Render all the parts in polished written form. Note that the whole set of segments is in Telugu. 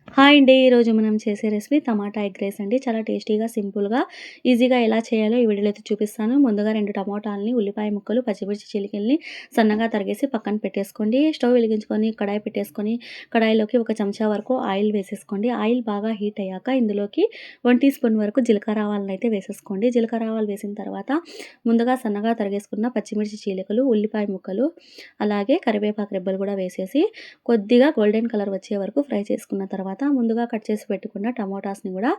హాయ్ అండి. ఈరోజు మనం చేసే రెసిపీ టమాటా ఎగ్ రైస్ అండి. చాలా టేస్టీగా, సింపుల్‌గా, ఈజీగా ఎలా చేయాలో ఈ వీడియోలో అయితే చూపిస్తాను. ముందుగా 2 టమాటాలని, ఉల్లిపాయ ముక్కలు, పచ్చిమిర్చి చిలికల్ని సన్నగా తరిగేసి పక్కన పెట్టేసుకోండి. స్టవ్ వెలిగించుకొని కడాయి పెట్టేసుకొని, కడాయిలోకి ఒక చెంచా వరకు ఆయిల్ వేసేసుకోండి. ఆయిల్ బాగా హీట్ అయ్యాక ఇందులోకి 1 టీ స్పూన్ వరకు జీలకర్ర ఆవాలనైతే వేసేసుకోండి. జీలకర్ర ఆవాలు వేసిన తర్వాత ముందుగా సన్నగా తరిగేసుకున్న పచ్చిమిర్చి చీలికలు, ఉల్లిపాయ ముక్కలు, అలాగే కరివేపాకు రెబ్బలు కూడా వేసేసి కొద్దిగా గోల్డెన్ కలర్ వచ్చే వరకు ఫ్రై చేసుకున్న తర్వాత ముందుగా కట్ చేసి పెట్టుకున్న టమోటాస్ని కూడా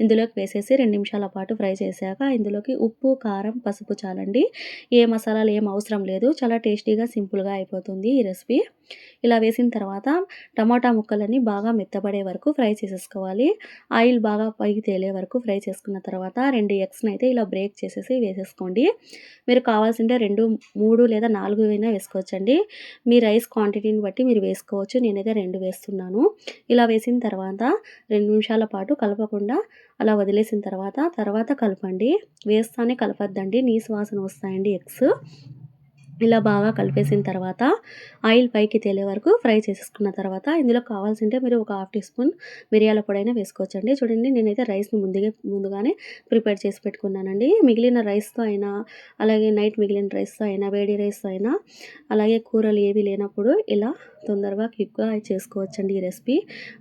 ఇందులోకి వేసేసి 2 నిమిషాల పాటు ఫ్రై చేశాక ఇందులోకి ఉప్పు, కారం, పసుపు చాలండి. ఏ మసాలాలు ఏం అవసరం లేదు. చాలా టేస్టీగా, సింపుల్‌గా అయిపోతుంది ఈ రెసిపీ. ఇలా వేసిన తర్వాత టమాటా ముక్కలన్నీ బాగా మెత్తబడే వరకు ఫ్రై చేసేసుకోవాలి. ఆయిల్ బాగా పైకి తేలే వరకు ఫ్రై చేసుకున్న తర్వాత 2 ఎగ్స్‌ని అయితే ఇలా బ్రేక్ చేసేసి వేసేసుకోండి. మీరు కావాల్సింటే 2, 3 లేదా 4 అయినా వేసుకోవచ్చండి. మీ రైస్ క్వాంటిటీని బట్టి మీరు వేసుకోవచ్చు. నేనైతే 2 వేస్తున్నాను. ఇలా వేసిన తర్వాత 2 నిమిషాల పాటు కలపకుండా అలా వదిలేసిన తర్వాత కలపండి. వేస్తానే కలపొద్దండి. నీసు వాసన వస్తాయండి ఎగ్స్. ఇలా బాగా కలిపేసిన తర్వాత ఆయిల్ పైకి తేలే వరకు ఫ్రై చేసేసుకున్న తర్వాత ఇందులో కావాల్సింటే మీరు ఒక హాఫ్ టీ స్పూన్ మిరియాల పొడైనా వేసుకోవచ్చండి. చూడండి నేనైతే రైస్‌ని ముందుగానే ప్రిపేర్ చేసి పెట్టుకున్నానండి. మిగిలిన రైస్‌తో అయినా, అలాగే నైట్ మిగిలిన రైస్‌తో అయినా, వేడి రైస్‌తో అయినా, అలాగే కూరలు ఏవి లేనప్పుడు ఇలా తొందరగా క్విక్‌గా చేసుకోవచ్చండి ఈ రెసిపీ.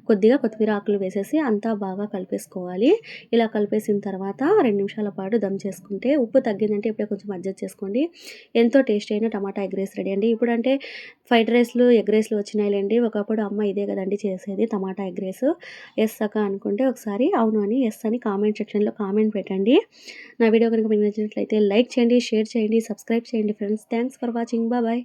కొద్దిగా కొత్తిమీర ఆకులు వేసేసి అంతా బాగా కలిపేసుకోవాలి. ఇలా కలిపేసిన తర్వాత 2 నిమిషాల పాటు దమ్ చేసుకుంటే ఉప్పు తగ్గిందంటే ఇప్పుడే కొంచెం అడ్జస్ట్ చేసుకోండి. ఎంతో టేస్టీ అయిన టమాటా ఎగ్ రైస్ రెడీ అండి. ఇప్పుడంటే ఫ్రైడ్ రైస్‌లు, ఎగ్ రైస్‌లు వచ్చినాయిలెండి. ఒకప్పుడు అమ్మ ఇదే కదండీ చేసేది టమాటా ఎగ్ రైస్. యెస్ అక్క అనుకుంటే ఒకసారి అవును అని యెస్ అని కామెంట్ సెక్షన్‌లో కామెంట్ పెట్టండి. నా వీడియో కనుక మీకు నచ్చినట్లయితే లైక్ చేయండి, షేర్ చేయండి, సబ్స్క్రైబ్ చేయండి friends. Thanks for watching. Bye.